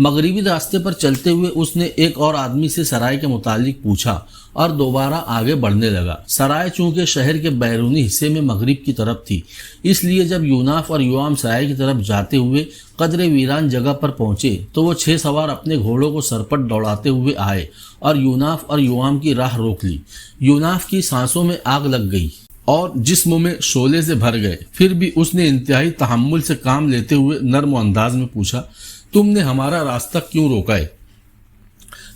مغربی راستے پر چلتے ہوئے اس نے ایک اور آدمی سے سرائے کے متعلق پوچھا اور دوبارہ آگے بڑھنے لگا۔ سرائے چونکہ شہر کے بیرونی حصے میں مغرب کی طرف تھی، اس لیے جب یوناف اور یوام سرائے کی طرف جاتے ہوئے قدر ویران جگہ پر پہنچے تو وہ 6 سوار اپنے گھوڑوں کو سرپٹ دوڑاتے ہوئے آئے اور یوناف اور یوام کی راہ روک لی۔ یوناف کی سانسوں میں آگ لگ گئی اور جسم میں شعلے سے بھر گئے، پھر بھی اس نے انتہائی تحمل سے کام لیتے ہوئے نرم انداز میں پوچھا، تم نے ہمارا راستہ کیوں روکا ہے؟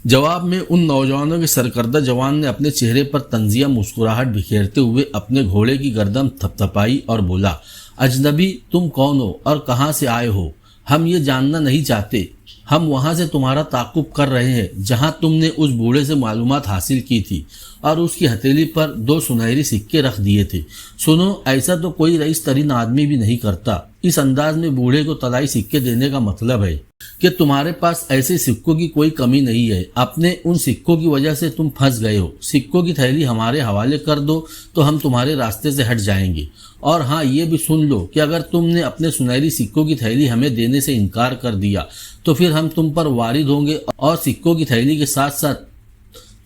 جواب میں ان نوجوانوں کے سرکردہ جوان نے اپنے چہرے پر طنزیہ مسکراہٹ بکھیرتے ہوئے اپنے گھوڑے کی گردن تھپتھپائی اور بولا، اجنبی تم کون ہو اور کہاں سے آئے ہو؟ ہم یہ جاننا نہیں چاہتے۔ ہم وہاں سے تمہارا تعاقب کر رہے ہیں جہاں تم نے اس بوڑھے سے معلومات حاصل کی تھی اور اس کی ہتھیلی پر 2 سنہری سکے رکھ دیے تھے۔ سنو، ایسا تو کوئی رئیس ترین آدمی بھی نہیں کرتا۔ اس انداز میں بوڑھے کو طلائی سکے دینے کا مطلب ہے کہ تمہارے پاس ایسے سکوں کی کوئی کمی نہیں ہے، اپنے ان سکوں کی وجہ سے تم پھنس گئے ہو۔ سکوں کی تھیلی ہمارے حوالے کر دو تو ہم تمہارے راستے سے ہٹ جائیں گے، اور ہاں یہ بھی سن لو کہ اگر تم نے اپنے سنہری سکوں کی تھیلی ہمیں دینے سے انکار کر دیا تو پھر ہم تم پر وارد ہوں گے اور سکوں کی تھیلی کے ساتھ ساتھ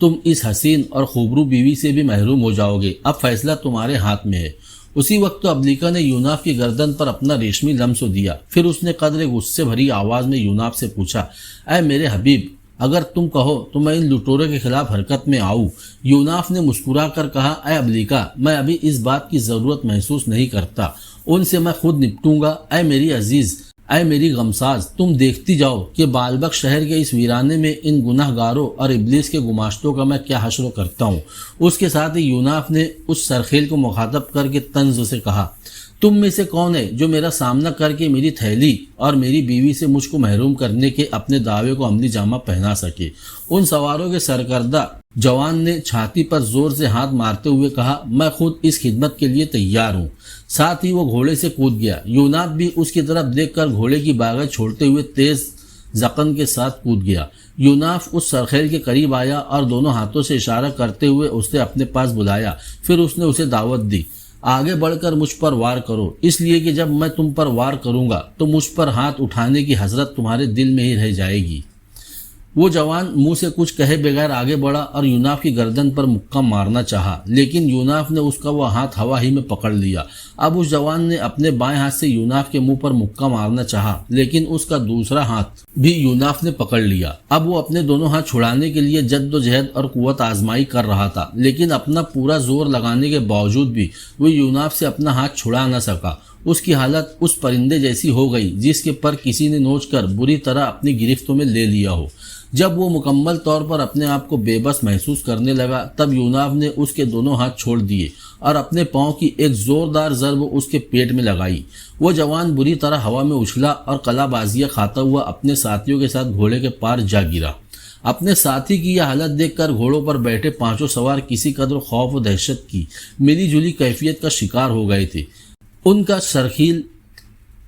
تم اس حسین اور خوبرو بیوی سے بھی محروم ہو جاؤ گے۔ اب فیصلہ تمہارے ہاتھ میں ہے۔ اسی وقت تو ابلیکا نے یوناف کی گردن پر اپنا ریشمی لمس دیا، پھر اس نے قدر غصے بھری آواز میں یوناف سے پوچھا، اے میرے حبیب، اگر تم کہو تو میں ان لٹورے کے خلاف حرکت میں آؤں۔ یوناف نے مسکرا کر کہا، اے ابلیکا، میں ابھی اس بات کی ضرورت محسوس نہیں کرتا، ان سے میں خود نپٹوں گا۔ اے میری عزیز، اے میری غمساز، تم دیکھتی جاؤ کہ بالبک شہر کے اس ویرانے میں ان گناہ گاروں اور ابلیس کے گماشتوں کا میں کیا حشر کرتا ہوں۔ اس کے ساتھ ہی یوناف نے اس سرخیل کو مخاطب کر کے طنز سے کہا، تم میں سے کون ہے جو میرا سامنا کر کے میری تھیلی اور میری بیوی سے مجھ کو محروم کرنے کے اپنے دعوے کو عملی جامہ پہنا سکے؟ ان سواروں کے سرکردہ جوان نے چھاتی پر زور سے ہاتھ مارتے ہوئے کہا، میں خود اس خدمت کے لیے تیار ہوں۔ ساتھ ہی وہ گھوڑے سے کود گیا۔ یوناف بھی اس کی طرف دیکھ کر گھوڑے کی باغت چھوڑتے ہوئے تیز زقن کے ساتھ کود گیا۔ یوناف اس سرخیل کے قریب آیا اور دونوں ہاتھوں سے اشارہ کرتے ہوئے اسے اپنے پاس بلایا، پھر اس نے اسے دعوت دی، آگے بڑھ کر مجھ پر وار کرو، اس لیے کہ جب میں تم پر وار کروں گا تو مجھ پر ہاتھ اٹھانے کی حسرت تمہارے دل میں ہی رہ جائے گی۔ وہ جوان منہ سے کچھ کہے بغیر آگے بڑھا اور یوناف کی گردن پر مکہ مارنا چاہا، لیکن یوناف نے اس کا وہ ہاتھ ہوا ہی میں پکڑ لیا۔ اب اس جوان نے اپنے بائیں ہاتھ سے یوناف کے منہ پر مکہ مارنا چاہا، لیکن اس کا دوسرا ہاتھ بھی یوناف نے پکڑ لیا۔ اب وہ اپنے دونوں ہاتھ چھڑانے کے لیے جد و جہد اور قوت آزمائی کر رہا تھا، لیکن اپنا پورا زور لگانے کے باوجود بھی وہ یوناف سے اپنا ہاتھ چھڑا نہ سکا۔ اس کی حالت اس پرندے جیسی ہو گئی جس کے پر کسی نے نوچ کر بری طرح اپنی گرفتوں میں لے لیا ہو۔ جب وہ مکمل طور پر اپنے آپ کو بے بس محسوس کرنے لگا تب یوناف نے اس کے دونوں ہاتھ چھوڑ دیے اور اپنے پاؤں کی ایک زوردار ضرب اس کے پیٹ میں لگائی۔ وہ جوان بری طرح ہوا میں اچھلا اور قلا بازیاں کھاتا ہوا اپنے ساتھیوں کے ساتھ گھوڑے کے پار جا گرا۔ اپنے ساتھی کی یہ حالت دیکھ کر گھوڑوں پر بیٹھے 5 سوار کسی قدر خوف و دہشت کی ملی جلی کیفیت کا شکار ہو گئے تھے۔ ان کا سرخیل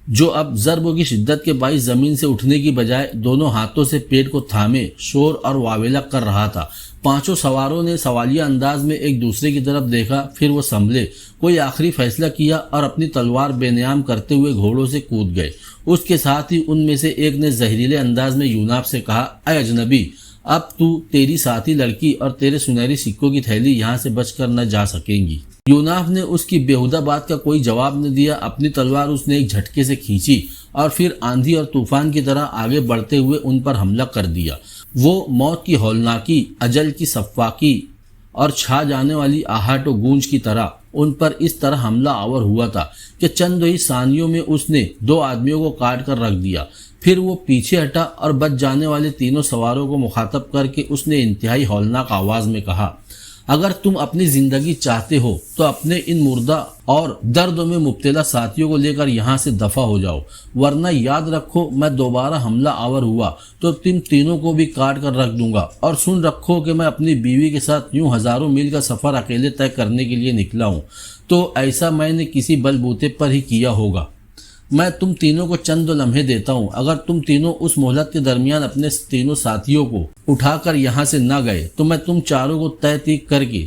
جو اب ضربوں کی شدت کے باعث زمین سے اٹھنے کی بجائے دونوں ہاتھوں سے پیٹ کو تھامے شور اور واویلا کر رہا تھا۔ 5 سواروں نے سوالیہ انداز میں ایک دوسرے کی طرف دیکھا، پھر وہ سنبھلے، کوئی آخری فیصلہ کیا اور اپنی تلوار بے نیام کرتے ہوئے گھوڑوں سے کود گئے۔ اس کے ساتھ ہی ان میں سے ایک نے زہریلے انداز میں یوناف سے کہا، اے اجنبی، اب تیری ساتھی لڑکی اور تیرے سنہری سکوں کی تھیلی یہاں سے بچ کر نہ جا سکیں گی۔ یوناف نے اس کی بیہودہ بات کا کوئی جواب نہ دیا۔ اپنی تلوار اس نے ایک جھٹکے سے کھینچی اور پھر آندھی اور طوفان کی طرح آگے بڑھتے ہوئے ان پر حملہ کر دیا۔ وہ موت کی ہولناکی، اجل کی صفاقی اور چھا جانے والی آہٹ و گونج کی طرح ان پر اس طرح حملہ آور ہوا تھا کہ چند ہی ثانیوں میں اس نے 2 آدمیوں کو کاٹ کر رکھ دیا۔ پھر وہ پیچھے ہٹا اور بچ جانے والے 3 سواروں کو مخاطب کر کے اس نے انتہائی ہولناک آواز میں کہا، اگر تم اپنی زندگی چاہتے ہو تو اپنے ان مردہ اور دردوں میں مبتلا ساتھیوں کو لے کر یہاں سے دفع ہو جاؤ، ورنہ یاد رکھو میں دوبارہ حملہ آور ہوا تو تم تینوں کو بھی کاٹ کر رکھ دوں گا، اور سن رکھو کہ میں اپنی بیوی کے ساتھ یوں ہزاروں میل کا سفر اکیلے طے کرنے کے لیے نکلا ہوں، تو ایسا میں نے کسی بل بوتے پر ہی کیا ہوگا۔ میں تم تینوں کو چند لمحے دیتا ہوں، اگر تم تینوں اس مہلت کے درمیان اپنے تینوں ساتھیوں کو اٹھا کر یہاں سے نہ گئے تو میں تم چاروں کو تہ تیک کر کے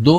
2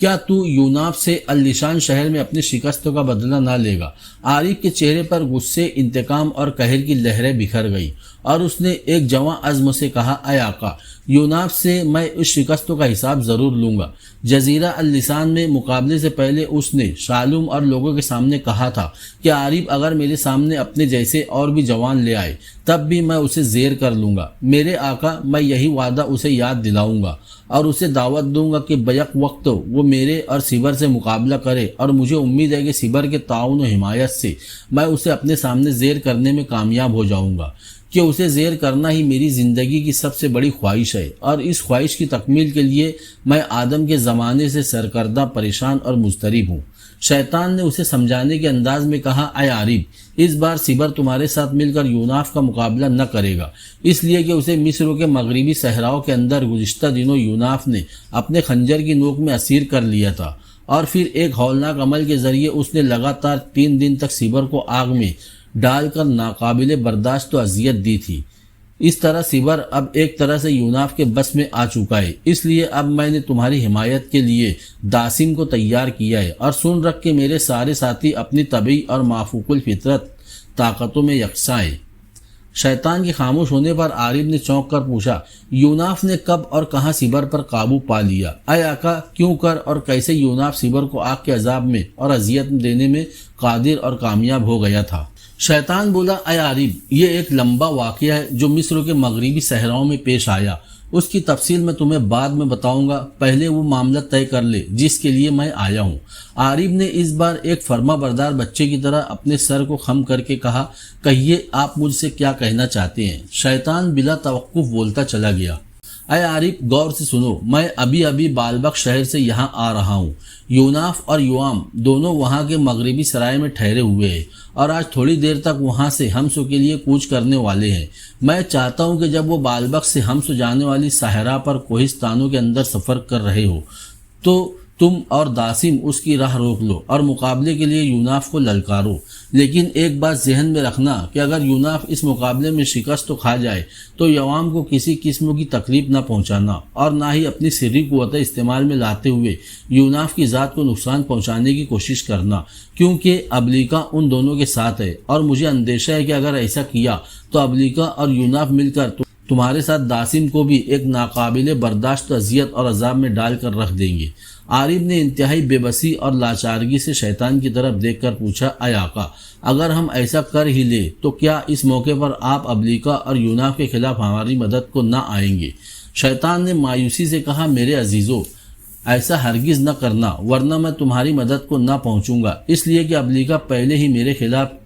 کیا تو یوناف سے اللسان شہر میں اپنی شکستوں کا بدلہ نہ لے گا؟ عارف کے چہرے پر غصے، انتقام اور قہر کی لہریں بکھر گئی اور اس نے ایک جواں عزم سے کہا، اے آقا، یوناف سے میں اس شکستوں کا حساب ضرور لوں گا۔ جزیرہ اللسان میں مقابلے سے پہلے اس نے شالوم اور لوگوں کے سامنے کہا تھا کہ عارف اگر میرے سامنے اپنے جیسے اور بھی جوان لے آئے تب بھی میں اسے زیر کر لوں گا۔ میرے آقا، میں یہی وعدہ اسے یاد دلاؤں گا اور اسے دعوت دوں گا کہ بیک وقت وہ میرے اور سیبر سے مقابلہ کرے، اور مجھے امید ہے کہ سیبر کے تعاون و حمایت سے میں اسے اپنے سامنے زیر کرنے میں کامیاب ہو جاؤں گا، کہ اسے زیر کرنا ہی میری زندگی کی سب سے بڑی خواہش ہے، اور اس خواہش کی تکمیل کے لیے میں آدم کے زمانے سے سرکردہ، پریشان اور مضطرب ہوں۔ شیطان نے اسے سمجھانے کے انداز میں کہا، اے عارف، اس بار سیبر تمہارے ساتھ مل کر یوناف کا مقابلہ نہ کرے گا، اس لیے کہ اسے مصر کے مغربی صحراؤں کے اندر گزشتہ دنوں یوناف نے اپنے خنجر کی نوک میں اسیر کر لیا تھا، اور پھر ایک ہولناک عمل کے ذریعے اس نے لگاتار 3 دن تک سیبر کو آگ میں ڈال کر ناقابل برداشت و اذیت دی تھی۔ اس طرح سیبر اب ایک طرح سے یوناف کے بس میں آ چکا ہے، اس لیے اب میں نے تمہاری حمایت کے لیے داسم کو تیار کیا ہے، اور سن رکھ کے میرے سارے ساتھی اپنی طبعی اور مافوق الفطرت طاقتوں میں یکساں ہیں۔ شیطان کے خاموش ہونے پر عارف نے چونک کر پوچھا، یوناف نے کب اور کہاں سیبر پر قابو پا لیا؟ اے آقا، کیوں کر اور کیسے یوناف سیبر کو آگ کے عذاب میں اور اذیت دینے میں قادر اور کامیاب ہو گیا تھا؟ شیطان بولا، اے عارف، یہ ایک لمبا واقعہ ہے جو مصر کے مغربی صحراؤں میں پیش آیا، اس کی تفصیل میں تمہیں بعد میں بتاؤں گا، پہلے وہ معاملہ طے کر لے جس کے لیے میں آیا ہوں۔ عارف نے اس بار ایک فرما بردار بچے کی طرح اپنے سر کو خم کر کے کہا، کہیے آپ مجھ سے کیا کہنا چاہتے ہیں؟ شیطان بلا توقف بولتا چلا گیا، اے عارف، غور سے سنو، میں ابھی بالبک شہر سے یہاں آ رہا ہوں۔ یوناف اور یوام دونوں وہاں کے مغربی سرائے میں ٹھہرے ہوئے ہیں اور آج تھوڑی دیر تک وہاں سے ہمسو کے لیے کوچ کرنے والے ہیں۔ میں چاہتا ہوں کہ جب وہ بالبک سے ہمسو جانے والی صحرا پر کوہستانوں کے اندر سفر کر رہے ہو تو تم اور داسم اس کی راہ روک لو اور مقابلے کے لیے یوناف کو للکارو، لیکن ایک بات ذہن میں رکھنا کہ اگر یوناف اس مقابلے میں شکست تو کھا جائے تو یوام کو کسی قسم کی تکلیف نہ پہنچانا، اور نہ ہی اپنی سری قوت استعمال میں لاتے ہوئے یوناف کی ذات کو نقصان پہنچانے کی کوشش کرنا، کیونکہ ابلیکا ان دونوں کے ساتھ ہے، اور مجھے اندیشہ ہے کہ اگر ایسا کیا تو ابلیکا اور یوناف مل کر تمہارے ساتھ داسم کو بھی ایک ناقابل برداشت اذیت اور عذاب میں ڈال کر رکھ دیں گے۔ عارف نے انتہائی بے بسی اور لاچارگی سے شیطان کی طرف دیکھ کر پوچھا، اے آقا، اگر ہم ایسا کر ہی لے تو کیا اس موقع پر آپ ابلیکا اور یوناف کے خلاف ہماری مدد کو نہ آئیں گے؟ شیطان نے مایوسی سے کہا، میرے عزیزو، ایسا ہرگز نہ کرنا، ورنہ میں تمہاری مدد کو نہ پہنچوں گا، اس لیے کہ ابلیکا پہلے ہی میرے خلاف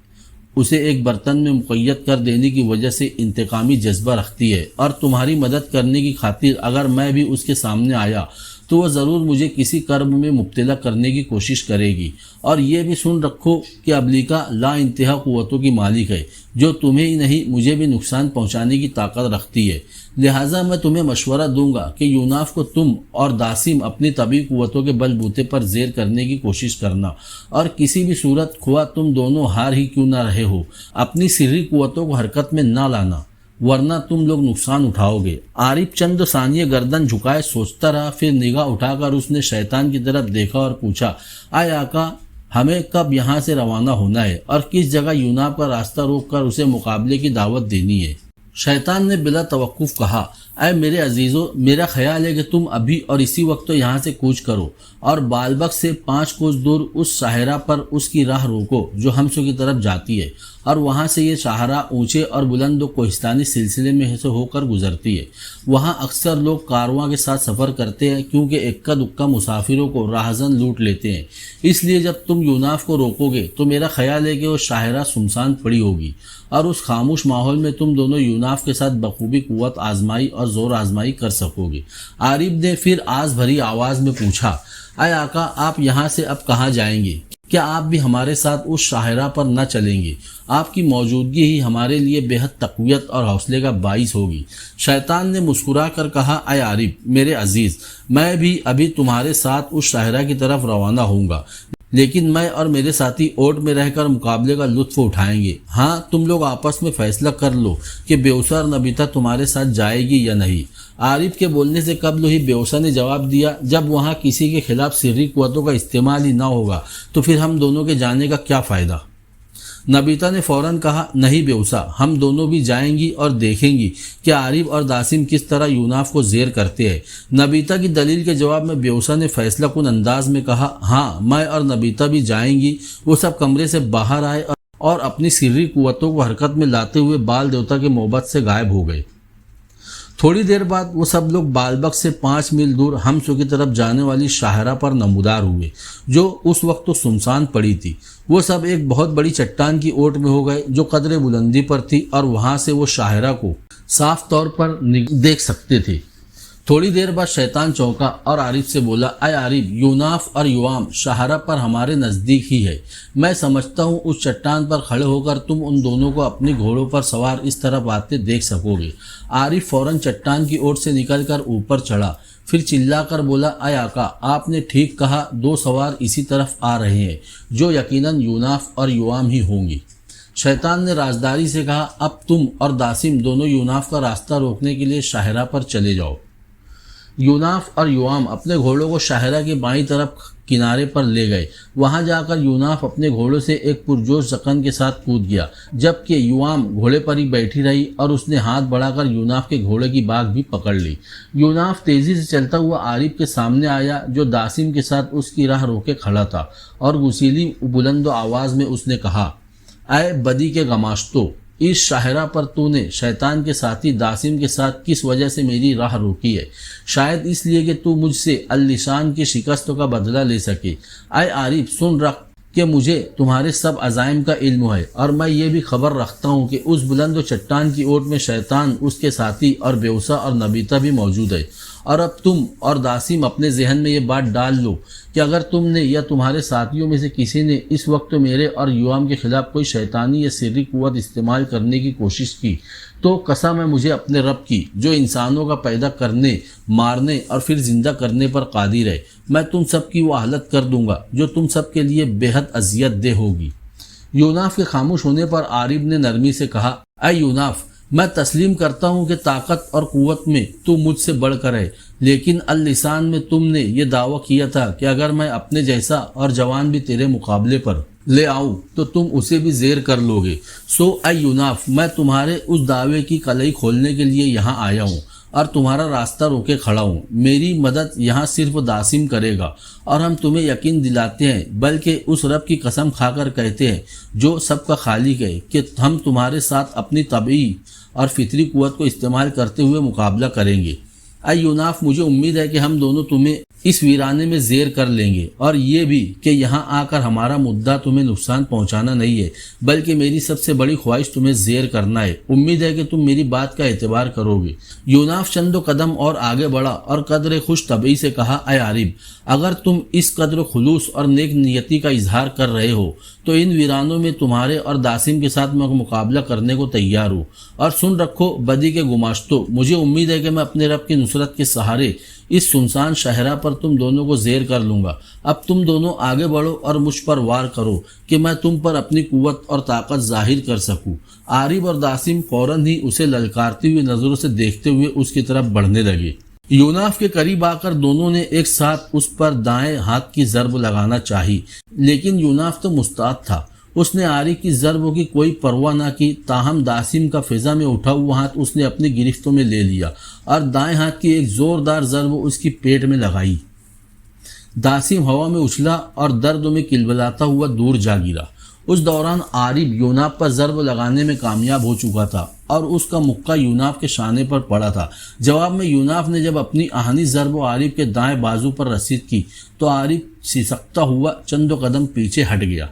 اسے ایک برتن میں مقید کر دینے کی وجہ سے انتقامی جذبہ رکھتی ہے، اور تمہاری مدد کرنے کی خاطر اگر میں بھی اس کے سامنے آیا تو وہ ضرور مجھے کسی کرب میں مبتلا کرنے کی کوشش کرے گی۔ اور یہ بھی سن رکھو کہ ابلیکا لا انتہا قوتوں کی مالک ہے، جو تمہیں ہی نہیں مجھے بھی نقصان پہنچانے کی طاقت رکھتی ہے، لہٰذا میں تمہیں مشورہ دوں گا کہ یوناف کو تم اور داسم اپنی طبعی قوتوں کے بل بوتے پر زیر کرنے کی کوشش کرنا، اور کسی بھی صورت خواہ تم دونوں ہار ہی کیوں نہ رہے ہو، اپنی سری قوتوں کو حرکت میں نہ لانا، ورنہ تم لوگ نقصان اٹھاؤ گے۔ عارف چند ثانیے گردن جھکائے سوچتا رہا، پھر نگاہ اٹھا کر اس نے شیطان کی طرف دیکھا اور پوچھا، اے آقا، ہمیں کب یہاں سے روانہ ہونا ہے اور کس جگہ یوناف کا راستہ روک کر اسے مقابلے کی دعوت دینی ہے؟ شیطان نے بلا توقف کہا، اے میرے عزیزو، میرا خیال ہے کہ تم ابھی اور اسی وقت تو یہاں سے کوچ کرو اور بالبک سے 5 کوس دور اس صحرا پر اس کی راہ روکو جو ہمسو کی طرف جاتی ہے، اور وہاں سے یہ صحرا اونچے اور بلند و کوہستانی سلسلے میں سے ہو کر گزرتی ہے۔ وہاں اکثر لوگ کارواں کے ساتھ سفر کرتے ہیں، کیونکہ اکا دکا مسافروں کو راہزن لوٹ لیتے ہیں، اس لیے جب تم یوناف کو روکو گے تو میرا خیال ہے کہ وہ صحرا سنسان پڑی ہوگی، اور اس خاموش ماحول میں تم دونوں یوناف کے ساتھ بخوبی قوت آزمائی اور زور آزمائی کر سکو گے۔ عارف نے پھر آز بھری آواز میں پوچھا، اے آقا، آپ یہاں سے اب کہاں جائیں گے؟ کیا آپ بھی ہمارے ساتھ اس صحرا پر نہ چلیں گے؟ آپ کی موجودگی ہی ہمارے لیے بے حد تقویت اور حوصلے کا باعث ہوگی۔ شیطان نے مسکرا کر کہا، اے عارف، میرے عزیز، میں بھی ابھی تمہارے ساتھ اس صحرا کی طرف روانہ ہوں گا، لیکن میں اور میرے ساتھی اوٹ میں رہ کر مقابلے کا لطف اٹھائیں گے۔ ہاں تم لوگ آپس میں فیصلہ کر لو کہ بیوسا اور نبیتا تمہارے ساتھ جائے گی یا نہیں۔ عارف کے بولنے سے قبل ہی بیوسا نے جواب دیا، جب وہاں کسی کے خلاف سری قوتوں کا استعمال ہی نہ ہوگا تو پھر ہم دونوں کے جانے کا کیا فائدہ؟ نبیتا نے فوراً کہا، نہیں بیوسا، ہم دونوں بھی جائیں گی اور دیکھیں گی کہ عارف اور داسم کس طرح یوناف کو زیر کرتے ہیں۔ نبیتا کی دلیل کے جواب میں بیوسا نے فیصلہ کن انداز میں کہا، ہاں میں اور نبیتا بھی جائیں گی۔ وہ سب کمرے سے باہر آئے اور اپنی سری قوتوں کو حرکت میں لاتے ہوئے بال دیوتا کے محبت سے غائب ہو گئے۔ تھوڑی دیر بعد وہ سب لوگ بالبک سے 5 میل دور ہمسو کی طرف جانے والی شاہراہ پر نمودار ہوئے، جو اس وقت تو سنسان پڑی تھی۔ وہ سب ایک بہت بڑی چٹان کی اوٹ میں ہو گئے جو قدرے بلندی پر تھی اور وہاں سے وہ شاہراہ کو صاف طور پر دیکھ سکتے تھے۔ تھوڑی دیر بعد شیطان چونکا اور عارف سے بولا، اے عارف، یوناف اور یوام شاہراہ پر ہمارے نزدیک ہی ہے۔ میں سمجھتا ہوں اس چٹان پر کھڑے ہو کر تم ان دونوں کو اپنے گھوڑوں پر سوار اس طرف آتے دیکھ سکو گے۔ عارف فوراً چٹان کی اوٹ سے نکل کر اوپر چڑھا، پھر چلا کر بولا، اے آقا، آپ نے ٹھیک کہا، 2 سوار اسی طرف آ رہے ہیں جو یقیناً یوناف اور یوام ہی ہوں گی۔ شیطان نے رازداری سے کہا، اب تم اور داسم دونوں یوناف کا راستہ روکنے کے لیے شاہراہ پر چلے جاؤ۔ یوناف اور یوام اپنے گھوڑوں کو شاہراہ کے بائیں طرف کنارے پر لے گئے۔ وہاں جا کر یوناف اپنے گھوڑوں سے ایک پرجوش زکن کے ساتھ کود گیا، جبکہ یوام گھوڑے پر ہی بیٹھی رہی اور اس نے ہاتھ بڑھا کر یوناف کے گھوڑے کی باگ بھی پکڑ لی۔ یوناف تیزی سے چلتا ہوا عارف کے سامنے آیا جو داسم کے ساتھ اس کی راہ روکے کھڑا تھا، اور غسیلی بلند آواز میں اس نے کہا، اے بدی کے گماشتو، اس شاہراہ پر تو نے شیطان کے ساتھی داسم کے ساتھ کس وجہ سے میری راہ روکی ہے؟ شاید اس لیے کہ تو مجھ سے اللسان کی شکستوں کا بدلہ لے سکے۔ اے عارف، سن رکھ کہ مجھے تمہارے سب عزائم کا علم ہے، اور میں یہ بھی خبر رکھتا ہوں کہ اس بلند و چٹان کی اوٹ میں شیطان، اس کے ساتھی اور بیوسا اور نبیتا بھی موجود ہے۔ اور اب تم اور داسم اپنے ذہن میں یہ بات ڈال لو کہ اگر تم نے یا تمہارے ساتھیوں میں سے کسی نے اس وقت میرے اور یوام کے خلاف کوئی شیطانی یا سری قوت استعمال کرنے کی کوشش کی تو قسم ہے مجھے اپنے رب کی، جو انسانوں کا پیدا کرنے، مارنے اور پھر زندہ کرنے پر قادر ہے، میں تم سب کی وہ حالت کر دوں گا جو تم سب کے لیے بے حد اذیت دہ ہوگی۔ یوناف کے خاموش ہونے پر عارف نے نرمی سے کہا، اے یوناف، میں تسلیم کرتا ہوں کہ طاقت اور قوت میں تو مجھ سے بڑھ کر ہے، لیکن اللسان میں تم نے یہ دعویٰ کیا تھا کہ اگر میں اپنے جیسا اور جوان بھی تیرے مقابلے پر لے آؤں تو تم اسے بھی زیر کر لو گے۔ سو اے یوناف، میں تمہارے اس دعوے کی کلئی کھولنے کے لیے یہاں آیا ہوں اور تمہارا راستہ روکے کھڑا ہوں۔ میری مدد یہاں صرف داسم کرے گا، اور ہم تمہیں یقین دلاتے ہیں، بلکہ اس رب کی قسم کھا کر کہتے ہیں جو سب کا خالق ہے، کہ ہم تمہارے ساتھ اپنی طبعی اور فطری قوت کو استعمال کرتے ہوئے مقابلہ کریں گے۔ اے یوناف، مجھے امید ہے کہ ہم دونوں تمہیں اس ویرانے میں زیر کر لیں گے، اور یہ بھی کہ یہاں آ کر ہمارا مدعا تمہیں نقصان پہنچانا نہیں ہے، بلکہ میری سب سے بڑی خواہش تمہیں زیر کرنا ہے۔ امید ہے کہ تم میری بات کا اعتبار کرو گے۔ یوناف چند قدم اور آگے بڑھا اور قدر خوش طبعی سے کہا، اے عارف، اگر تم اس قدر خلوص اور نیک نیتی کا اظہار کر رہے ہو تو ان ویرانوں میں تمہارے اور داسم کے ساتھ میں مقابلہ کرنے کو تیار ہوں۔ اور سن رکھو بدی کے گماشتو، مجھے امید ہے کہ میں اپنے رب کی نصرت کے سہارے اس سنسان شہرہ پر تم دونوں کو زیر کر لوں گا۔ اب تم دونوں آگے بڑھو اور مجھ پر وار کرو کہ میں تم پر اپنی قوت اور طاقت ظاہر کر سکوں۔ عارف اور داسم فوراً ہی اسے للکارتی ہوئی نظروں سے دیکھتے ہوئے اس کی طرف بڑھنے لگے۔ یوناف کے قریب آ کر دونوں نے ایک ساتھ اس پر دائیں ہاتھ کی ضرب لگانا چاہی، لیکن یوناف تو مستعد تھا۔ اس نے عارف کی ضربوں کی کوئی پرواہ نہ کی، تاہم داسم کا فضا میں اٹھا ہوا ہاتھ اس نے اپنی گرفتوں میں لے لیا اور دائیں ہاتھ کی ایک زوردار ضرب اس کی پیٹ میں لگائی۔ داسم ہوا میں اچھلا اور درد میں کلبلاتا ہوا دور جا گرا۔ اس دوران عارف یوناف پر ضرب لگانے میں کامیاب ہو چکا تھا اور اس کا مکہ یوناف کے شانے پر پڑا تھا۔ جواب میں یوناف نے جب اپنی آہنی ضرب عارف کے دائیں بازو پر رسید کی تو عارف سسکتا ہوا چند قدم پیچھے ہٹ گیا۔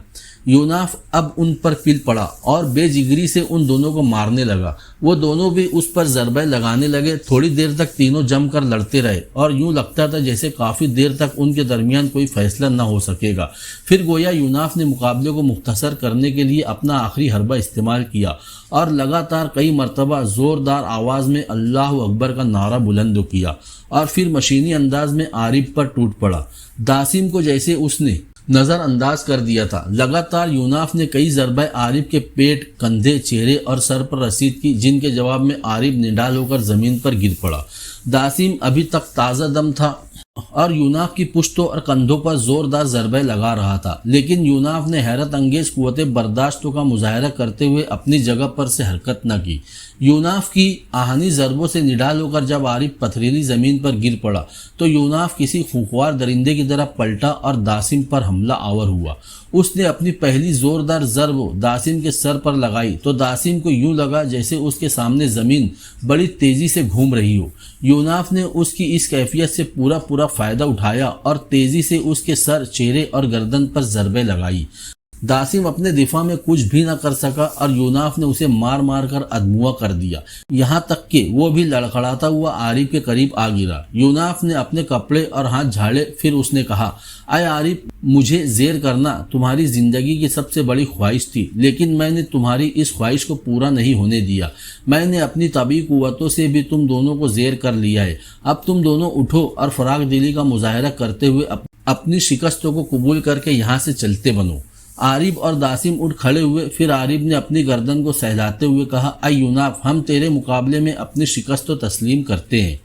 یوناف اب ان پر پل پڑا اور بے جگری سے ان دونوں کو مارنے لگا۔ وہ دونوں بھی اس پر ضربیں لگانے لگے۔ تھوڑی دیر تک تینوں جم کر لڑتے رہے اور یوں لگتا تھا جیسے کافی دیر تک ان کے درمیان کوئی فیصلہ نہ ہو سکے گا۔ پھر گویا یوناف نے مقابلے کو مختصر کرنے کے لیے اپنا آخری حربہ استعمال کیا اور لگاتار کئی مرتبہ زوردار آواز میں اللہ اکبر کا نعرہ بلند کیا، اور پھر مشینی انداز میں عارف پر ٹوٹ پڑا۔ داسم کو جیسے اس نے نظر انداز کر دیا تھا۔ لگاتار یوناف نے کئی ضربیں عارف کے پیٹ، کندھے، چہرے اور سر پر رسید کی، جن کے جواب میں عارف نڈال ہو کر زمین پر گر پڑا۔ داسم ابھی تک تازہ دم تھا اور یوناف کی پشتوں اور کندھوں پر زوردار ضربیں لگا رہا تھا، لیکن یوناف نے حیرت انگیز قوت برداشت کا مظاہرہ کرتے ہوئے اپنی جگہ پر سے حرکت نہ کی۔ یوناف کی آہنی ضربوں سے نڈال ہو کر جب عارف پتھریلی زمین پر گر پڑا تو یوناف کسی خوفوار درندے کی طرح پلٹا اور داسم پر حملہ آور ہوا۔ اس نے اپنی پہلی زوردار ضرب داسم کے سر پر لگائی تو داسم کو یوں لگا جیسے اس کے سامنے زمین بڑی تیزی سے گھوم رہی ہو۔ یوناف نے اس کی اس کیفیت سے پورا فائدہ اٹھایا اور تیزی سے اس کے سر، چہرے اور گردن پر ضربیں لگائی۔ داسم اپنے دفاع میں کچھ بھی نہ کر سکا اور یوناف نے اسے مار مار کر ادموا کر دیا، یہاں تک کہ وہ بھی لڑکھڑاتا ہوا عارف کے قریب آ گرا۔ یوناف نے اپنے کپڑے اور ہاتھ جھاڑے، پھر اس نے کہا، اے عارف، مجھے زیر کرنا تمہاری زندگی کی سب سے بڑی خواہش تھی، لیکن میں نے تمہاری اس خواہش کو پورا نہیں ہونے دیا۔ میں نے اپنی طبعی قوتوں سے بھی تم دونوں کو زیر کر لیا ہے۔ اب تم دونوں اٹھو اور فراق دلی کا مظاہرہ کرتے ہوئے اپنی شکستوں کو قبول کر کے یہاں سے چلتے بنو۔ عارف اور داسم اٹھ کھڑے ہوئے، پھر عارف نے اپنی گردن کو سہلاتے ہوئے کہا، اے یوناف، ہم تیرے مقابلے میں اپنی شکست تو تسلیم کرتے ہیں۔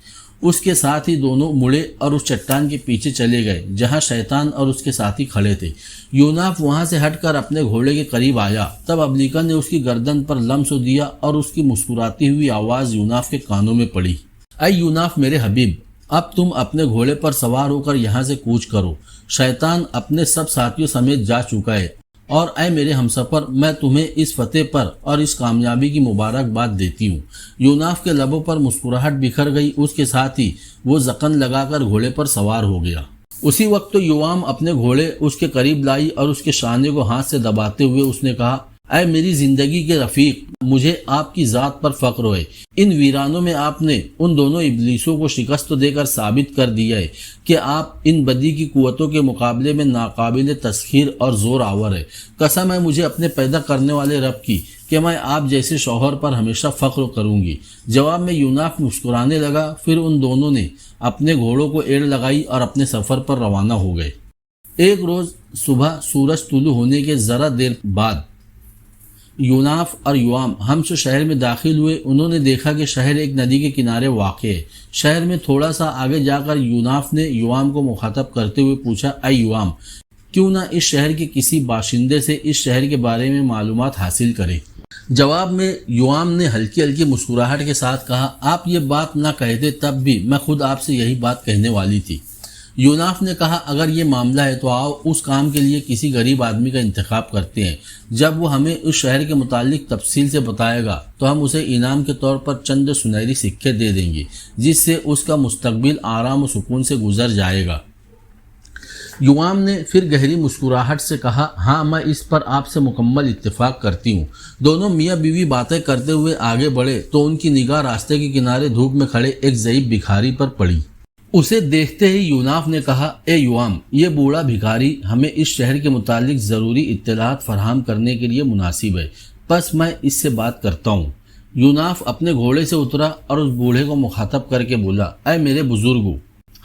اس کے ساتھ ہی دونوں مڑے اور اس چٹان کے پیچھے چلے گئے جہاں شیطان اور اس کے ساتھی کھڑے تھے۔ یوناف وہاں سے ہٹ کر اپنے گھوڑے کے قریب آیا، تب ابلیکا نے اس کی گردن پر لمس دیا اور اس کی مسکراتی ہوئی آواز یوناف کے کانوں میں پڑی، اے یوناف میرے حبیب، اب تم اپنے گھوڑے پر سوار ہو کر یہاں سے کوچ کرو۔ شیطان اپنے سب ساتھیوں سمیت جا چکا ہے، اور اے میرے ہمسفر، میں تمہیں اس فتح پر اور اس کامیابی کی مبارکباد دیتی ہوں۔ یوناف کے لبوں پر مسکراہٹ بکھر گئی، اس کے ساتھ ہی وہ زکن لگا کر گھوڑے پر سوار ہو گیا۔ اسی وقت تو یوام اپنے گھوڑے اس کے قریب لائی اور اس کے شانے کو ہاتھ سے دباتے ہوئے اس نے کہا، اے میری زندگی کے رفیق، مجھے آپ کی ذات پر فخر ہے۔ ان ویرانوں میں آپ نے ان دونوں ابلیسوں کو شکست دے کر ثابت کر دیا ہے کہ آپ ان بدی کی قوتوں کے مقابلے میں ناقابل تسخیر اور زور آور ہے۔ قسم ہے مجھے اپنے پیدا کرنے والے رب کی کہ میں آپ جیسے شوہر پر ہمیشہ فخر کروں گی۔ جواب میں یوناف مسکرانے لگا، پھر ان دونوں نے اپنے گھوڑوں کو ایڑ لگائی اور اپنے سفر پر روانہ ہو گئے۔ ایک روز صبح سورج طلوع ہونے کے ذرا دیر بعد یوناف اور یوام ہمس شہر میں داخل ہوئے۔ انہوں نے دیکھا کہ شہر ایک ندی کے کنارے واقع ہے۔ شہر میں تھوڑا سا آگے جا کر یوناف نے یوام کو مخاطب کرتے ہوئے پوچھا، اے یوام، کیوں نہ اس شہر کے کسی باشندے سے اس شہر کے بارے میں معلومات حاصل کرے؟ جواب میں یوام نے ہلکی مسکراہٹ کے ساتھ کہا، آپ یہ بات نہ کہتے تب بھی میں خود آپ سے یہی بات کہنے والی تھی۔ یوناف نے کہا، اگر یہ معاملہ ہے تو آؤ اس کام کے لیے کسی غریب آدمی کا انتخاب کرتے ہیں۔ جب وہ ہمیں اس شہر کے متعلق تفصیل سے بتائے گا تو ہم اسے انعام کے طور پر چند سنہری سکے دے دیں گے، جس سے اس کا مستقبل آرام و سکون سے گزر جائے گا۔ یوام نے پھر گہری مسکراہٹ سے کہا، ہاں میں اس پر آپ سے مکمل اتفاق کرتی ہوں۔ دونوں میاں بیوی باتیں کرتے ہوئے آگے بڑھے تو ان کی نگاہ راستے کے کنارے دھوپ میں کھڑے ایک ضعیف بھکاری پر پڑی۔ اسے دیکھتے ہی یوناف نے کہا، اے یوام، یہ بوڑھا بھکاری ہمیں اس شہر کے متعلق ضروری اطلاعات فراہم کرنے کے لیے مناسب ہے، بس میں اس سے بات کرتا ہوں۔ یوناف اپنے گھوڑے سے اترا اور اس بوڑھے کو مخاطب کر کے بولا، اے میرے بزرگو،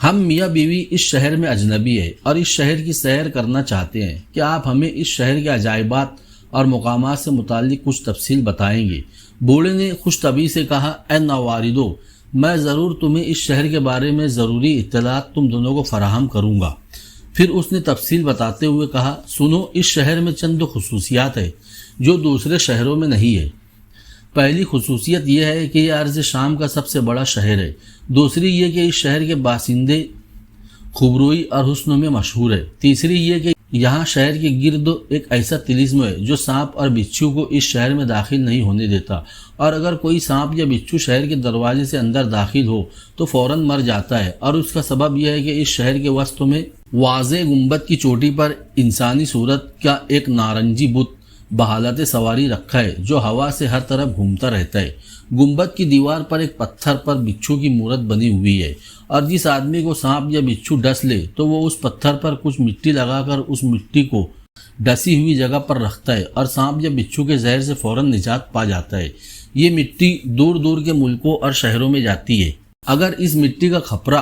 ہم میاں بیوی اس شہر میں اجنبی ہے اور اس شہر کی سیر کرنا چاہتے ہیں، کہ آپ ہمیں اس شہر کے عجائبات اور مقامات سے متعلق کچھ تفصیل بتائیں گے؟ بوڑھے نے خوش طبعی سے کہا، اے نواردو، میں ضرور تمہیں اس شہر کے بارے میں ضروری اطلاعات تم دونوں کو فراہم کروں گا۔ پھر اس نے تفصیل بتاتے ہوئے کہا، سنو، اس شہر میں چند خصوصیات ہیں جو دوسرے شہروں میں نہیں ہے۔ پہلی خصوصیت یہ ہے کہ یہ ارض شام کا سب سے بڑا شہر ہے۔ دوسری یہ کہ اس شہر کے باشندے خوبروئی اور حسن میں مشہور ہے۔ تیسری یہ کہ یہاں شہر کے گرد ایک ایسا طلسم ہے جو سانپ اور بچھو کو اس شہر میں داخل نہیں ہونے دیتا، اور اگر کوئی سانپ یا بچھو شہر کے دروازے سے اندر داخل ہو تو فوراً مر جاتا ہے، اور اس کا سبب یہ ہے کہ اس شہر کے وسط میں واضح گنبد کی چوٹی پر انسانی صورت کا ایک نارنجی بت بحالت سواری رکھا ہے جو ہوا سے ہر طرف گھومتا رہتا ہے۔ گنبد کی دیوار پر ایک پتھر پر بچھو کی مورت بنی ہوئی ہے، اور جس آدمی کو سانپ یا بچھو ڈس لے تو وہ اس پتھر پر کچھ مٹی لگا کر اس مٹی کو ڈسی ہوئی جگہ پر رکھتا ہے اور سانپ یا بچھو کے زہر سے فوراً نجات پا جاتا ہے۔ یہ مٹی دور دور کے ملکوں اور شہروں میں جاتی ہے۔ اگر اس مٹی کا خپرہ